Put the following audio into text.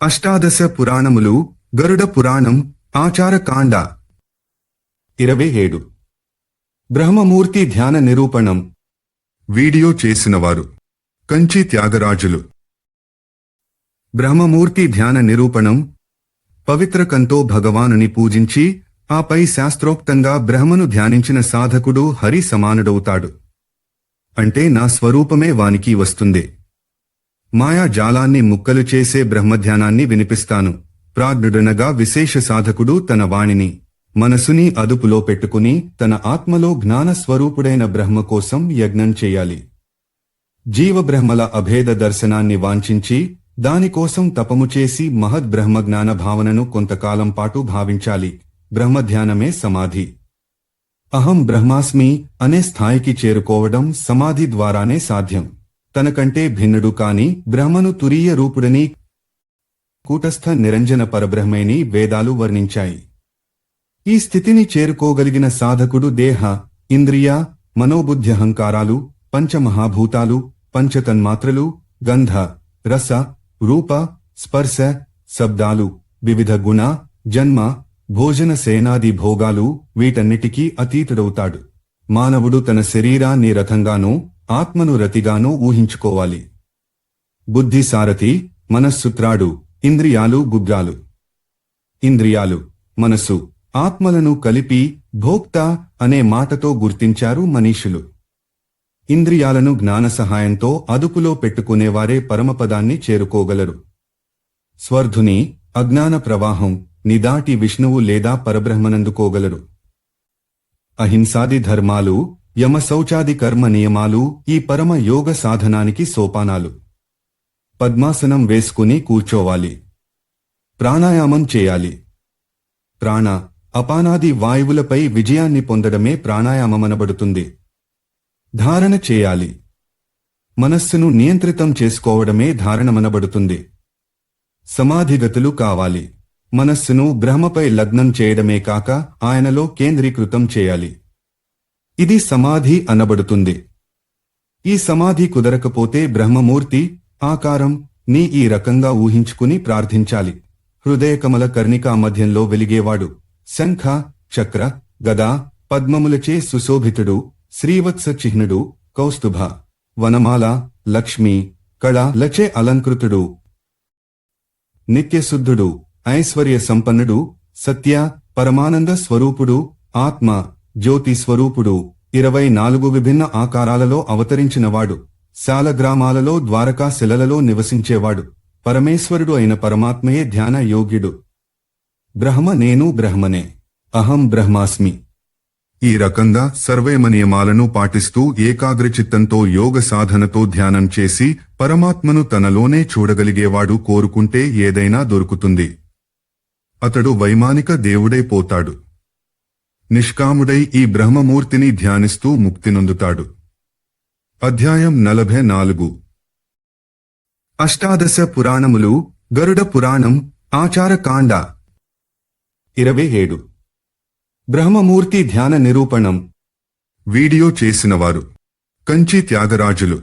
అష్టాదశ పురాణములు గరుడ పురాణం ఆచారకాండ 27 బ్రహ్మమూర్తి ధ్యాన నిరూపణం. వీడియో చేసినవారు కంచి త్యాగరాజులు. బ్రహ్మమూర్తి ధ్యాన నిరూపణం. పవిత్ర కంతో భగవానుని పూజించి ఆపై శాస్త్రోక్తంగా బ్రహ్మను ధ్యానించిన సాధకుడు హరి సమానుడవుతాడు. అంటే నా స్వరూపమే వానికి వస్తుంది. మాయాజాలాన్ని ముక్కలు చేసే బ్రహ్మధ్యానాన్ని వినిపిస్తాను. ప్రాజ్ఞుడనగా విశేష సాధకుడు తన వాణిని మనసుని అదుపులో పెట్టుకుని తన ఆత్మలో జ్ఞాన స్వరూపుడైన బ్రహ్మ కోసం యజ్ఞం చెయ్యాలి. జీవబ్రహ్మల అభేద దర్శనాన్ని వాంఛించి దానికోసం తపము చేసి మహద్ బ్రహ్మజ్ఞాన భావనను కొంతకాలం పాటు భావించాలి. బ్రహ్మధ్యానమే సమాధి. అహం బ్రహ్మాస్మి అనే స్థాయికి చేరుకోవడం సమాధి ద్వారానే సాధ్యం. తనకంటే భిన్నుడు కాని బ్రహ్మను తురీయ రూపుడని కూటస్థ నిరంజన పరబ్రహ్మేని వేదాలు వర్ణించాయి. ఈ స్థితిని చేరుకోగలిగిన సాధకుడు దేహ, ఇంద్రియ, మనోబుద్ధ్యహంకారాలు, పంచమహాభూతాలు, పంచతన్మాత్రలు, గంధ, రస, రూప, స్పర్శ, శబ్దాలు, వివిధ గుణ, జన్మ, భోజన సేనాది భోగాలు వీటన్నిటికీ అతీతుడవుతాడు. మానవుడు తన శరీరాన్ని రథంగానూ ఆత్మను రతిగానూ ఊహించుకోవాలి. బుద్ధి సారథి, మనస్సు త్రాడు, ఇంద్రియాలు గుగ్గాలు. ఇంద్రియాలు, మనసు, ఆత్మలను కలిపి భోక్త అనే మాటతో గుర్తించారు మనీషులు. ఇంద్రియాలను జ్ఞాన సహాయంతో అదుపులో పెట్టుకునేవారే పరమపదాన్ని చేరుకోగలరు. స్వర్ధుని, అజ్ఞాన ప్రవాహం నిదాటి విష్ణువు లేదా పరబ్రహ్మనందుకోగలరు. అహింసాది ధర్మాలు, యమ శౌచాది కర్మ నియమాలు ఈ పరమ యోగ సాధనానికి సోపానాలు. పద్మాసనం వేసుకుని కూర్చోవాలి. ప్రాణాయామం చేయాలి. ప్రాణ, అపానాది వాయువులపై విజయాన్ని పొందడమే ప్రాణాయామమనబడుతుంది. ధారణ చేయాలి. మనస్సును నియంత్రితం చేసుకోవడమే ధారణమనబడుతుంది. సమాధిగతులు కావాలి. మనస్సును బ్రహ్మపై లగ్నం చేయడమే కాక ఆయనలో కేంద్రీకృతం చేయాలి. ఇది సమాధి అనబడుతుంది. ఈ సమాధి కుదరకపోతే బ్రహ్మమూర్తి ఆకారం ని ఈ రకంగా ఊహించుకుని ప్రార్థించాలి. హృదయకమల కర్ణికా మధ్యంలో వెలిగేవాడు. శంఖ, చక్ర, గదా, పద్మములచే సుశోభితుడు, శ్రీవత్స చిహ్నుడు, కౌస్తుభ, వనమాల, లక్ష్మీ, కళ లచే అలంకృతుడు, నిత్యశుద్ధుడు, ఐశ్వర్య సంపన్నుడు, సత్య, పరమానంద స్వరూపుడు, ఆత్మ, జ్యోతి స్వరూపుడు, 24 విభిన్న ఆకారాలలో అవతరించినవాడు, శాలగ్రామాలలో ద్వారకా శిలలలో నివసించేవాడు, పరమేశ్వరుడు అయిన పరమాత్మయే ధ్యాన యోగ్యుడు. బ్రహ్మ నేను బ్రహ్మనే, అహం బ్రహ్మాస్మి. ఈ రకంగా సర్వేమ నియమాలను పాటిస్తూ ఏకాగ్రచిత్తంతో యోగ సాధనతో ధ్యానం చేసి పరమాత్మను తనలోనే చూడగలిగేవాడు కోరుకుంటే ఏదైనా దొరుకుతుంది. అతడు వైమానిక దేవుడైపోతాడు. నిష్కాముడై ఈ బ్రహ్మమూర్తిని ధ్యానిస్తూ ముక్తినొందుతాడు. అధ్యాయం 44. అష్టాదశ పురాణములు గరుడ పురాణం ఆచారకాండ 27 బ్రహ్మమూర్తి ధ్యాన నిరూపణం. వీడియో చేసినవారు కంచి త్యాగరాజులు.